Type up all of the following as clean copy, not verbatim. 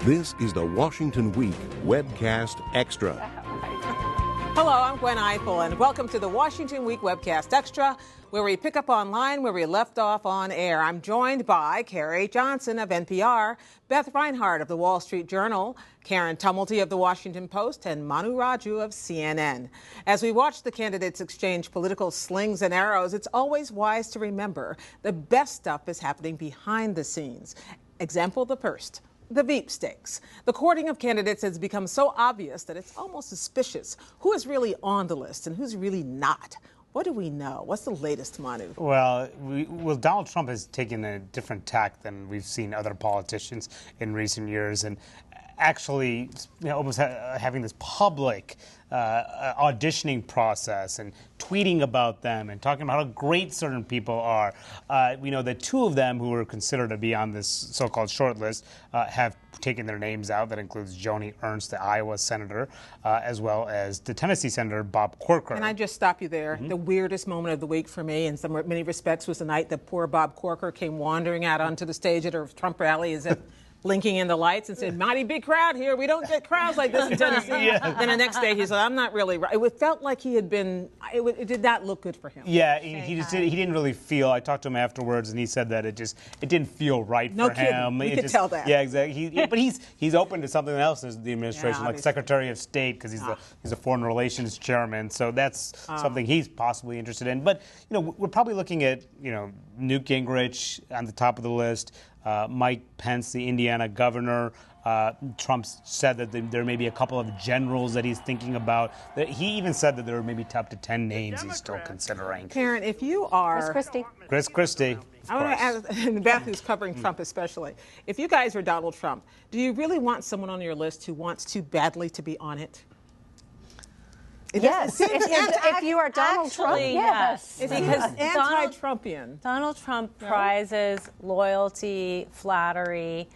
This is the Washington Week Webcast Extra. Hello, I'm Gwen Ifill, and welcome to the Washington Week Webcast Extra, where we pick up online where we left off on air. I'm joined by Carrie Johnson of NPR, Beth Reinhardt of the Wall Street Journal, Karen Tumulty of the Washington Post, and Manu Raju of CNN. As we watch the candidates exchange political slings and arrows, it's always wise to remember the best stuff is happening behind the scenes. Example the first. The Veep stakes. The courting of candidates has become so obvious that it's almost suspicious who is really on the list and who's really not. What do we know? What's the latest, Manu? Well, Donald Trump has taken a different tack than we've seen other politicians in recent years, and actually, almost having this public auditioning process and tweeting about them and talking about how great certain people are. We know that two of them who were considered to be on this so-called short list have taken their names out. That includes Joni Ernst, the Iowa senator, as well as the Tennessee senator, Bob Corker. Can I just stop you there? Mm-hmm. The weirdest moment of the week for me, in many respects, was the night that poor Bob Corker came wandering out onto the stage at a Trump rally as if blinking in the lights and said, mighty big crowd here. We don't get crowds like this in Tennessee. Yeah. Then the next day he said, I'm not really right. It felt like he had been, it did not look good for him. Yeah, he didn't really feel, I talked to him afterwards and he said that it didn't feel right for him. No kidding, you could tell that. Yeah, exactly. But he's open to something else as the administration, like Secretary of State, because he's a Foreign Relations chairman. So that's something he's possibly interested in. But, we're probably looking at, Newt Gingrich on the top of the list, Mike Pence, the Indiana governor. Trump said that there may be a couple of generals that he's thinking about. He even said that there are maybe up to 10 names he's still considering. Karen, if you are... Chris Christie. I want to ask, and Beth, who's covering Trump especially, if you guys are Donald Trump, do you really want someone on your list who wants too badly to be on it? Yes, if you are Donald Trump, yes. Because anti-Trumpian. Donald Trump prizes loyalty, flattery.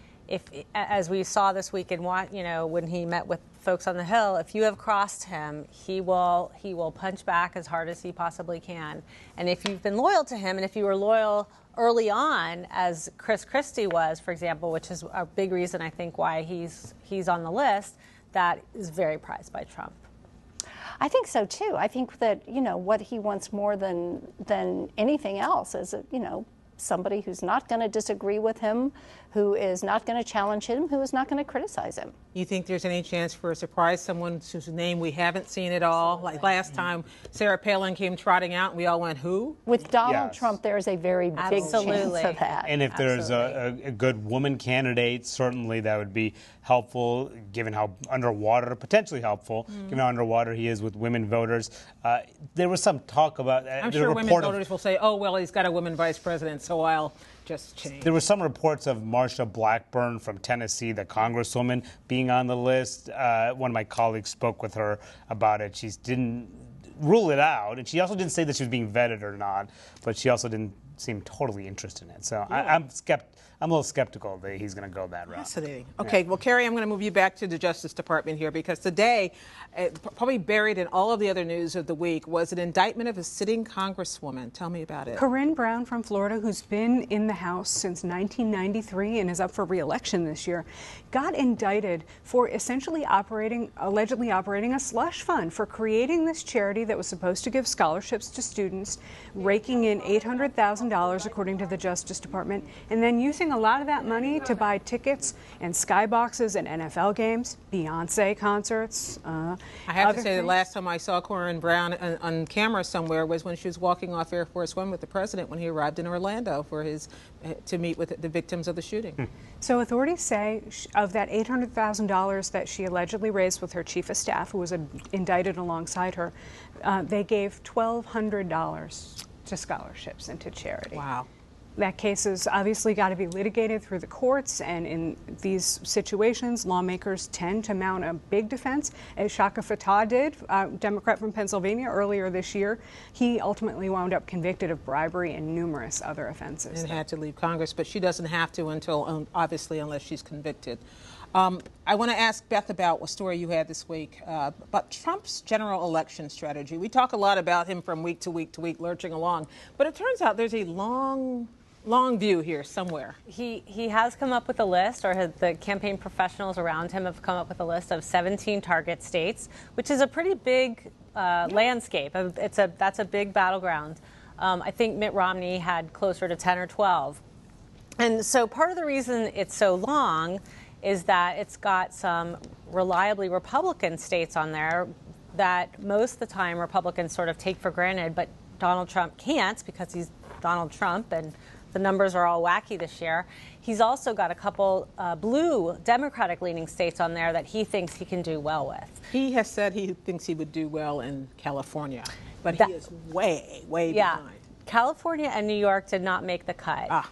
As we saw this week in when he met with folks on the Hill, if you have crossed him, he will punch back as hard as he possibly can. And if you've been loyal to him, and if you were loyal early on, as Chris Christie was, for example, which is a big reason I think why he's on the list, that is very prized by Trump. I think so too. I think that what he wants more than anything else is somebody who's not going to disagree with him, who is not going to challenge him, who is not going to criticize him. You think there's any chance for a surprise, someone whose name we haven't seen at all? Like last time, Sarah Palin came trotting out and we all went, who? With Donald Trump, there's a very big chance of that. And if there's a good woman candidate, certainly that would be helpful, given how potentially helpful, given how underwater he is with women voters. There was some talk about... I'm sure women voters will say, oh, well, he's got a woman vice president, so I'll just change. There were some reports of Marsha Blackburn from Tennessee, the congresswoman, being on the list. One of my colleagues spoke with her about it. She didn't rule it out, and she also didn't say that she was being vetted or not, but she also didn't seem totally interested in it. So yeah. I'm a little skeptical that he's going to go that route. Fascinating. Okay, well, Carrie, I'm going to move you back to the Justice Department here because today, probably buried in all of the other news of the week, was an indictment of a sitting congresswoman. Tell me about it. Corinne Brown from Florida, who's been in the House since 1993 and is up for re-election this year, got indicted for essentially allegedly operating a slush fund, for creating this charity that was supposed to give scholarships to students, raking in $800,000 according to the Justice Department, and then using a lot of that money to buy tickets and skyboxes and NFL games, Beyonce concerts. I have to say, the last time I saw Corinne Brown on camera somewhere was when she was walking off Air Force One with the president when he arrived in Orlando to meet with the victims of the shooting. So authorities say of that $800,000 that she allegedly raised with her chief of staff, who was indicted alongside her, they gave $1,200 to scholarships and to charity. Wow. That case has obviously got to be litigated through the courts, and in these situations, lawmakers tend to mount a big defense, as Shaka Fattah did, Democrat from Pennsylvania, earlier this year. He ultimately wound up convicted of bribery and numerous other offenses. And had to leave Congress, but she doesn't have to until, obviously, unless she's convicted. I want to ask Beth about a story you had this week about Trump's general election strategy. We talk a lot about him from week to week to week, lurching along, but it turns out there's a long long view here somewhere. He has come up with a list, or the campaign professionals around him have come up with a list of 17 target states, which is a pretty big landscape. That's a big battleground. I think Mitt Romney had closer to 10 or 12. And so part of the reason it's so long is that it's got some reliably Republican states on there that most of the time Republicans sort of take for granted, but Donald Trump can't because he's Donald Trump and the numbers are all wacky this year. He's also got a couple blue Democratic-leaning states on there that he thinks he can do well with. He has said he thinks he would do well in California, but he is way behind. California and New York did not make the cut.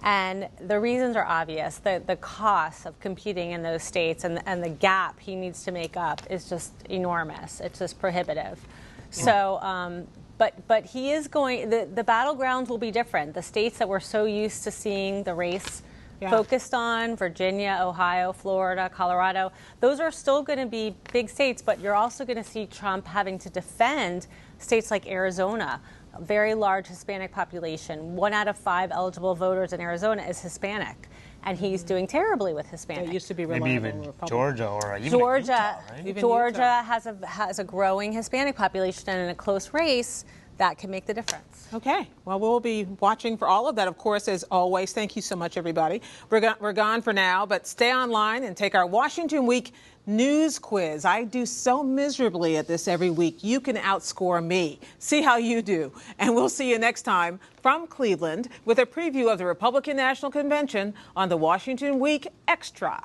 And the reasons are obvious. The cost of competing in those states and the gap he needs to make up is just enormous. It's just prohibitive. So, but he is going, the battlegrounds will be different. The states that we're so used to seeing the race focused on, Virginia, Ohio, Florida, Colorado, those are still going to be big states, but you're also going to see Trump having to defend states like Arizona, a very large Hispanic population. 1 out of 5 eligible voters in Arizona is Hispanic, and he's doing terribly with Hispanic. It used to be maybe even Georgia or even Georgia. Utah, right? Even Georgia has a growing Hispanic population, and in a close race, that can make the difference. Okay. Well, we'll be watching for all of that, of course, as always. Thank you so much, everybody. We're gone for now, but stay online and take our Washington Week news quiz. I do so miserably at this every week. You can outscore me. See how you do. And we'll see you next time from Cleveland with a preview of the Republican National Convention on the Washington Week Extra.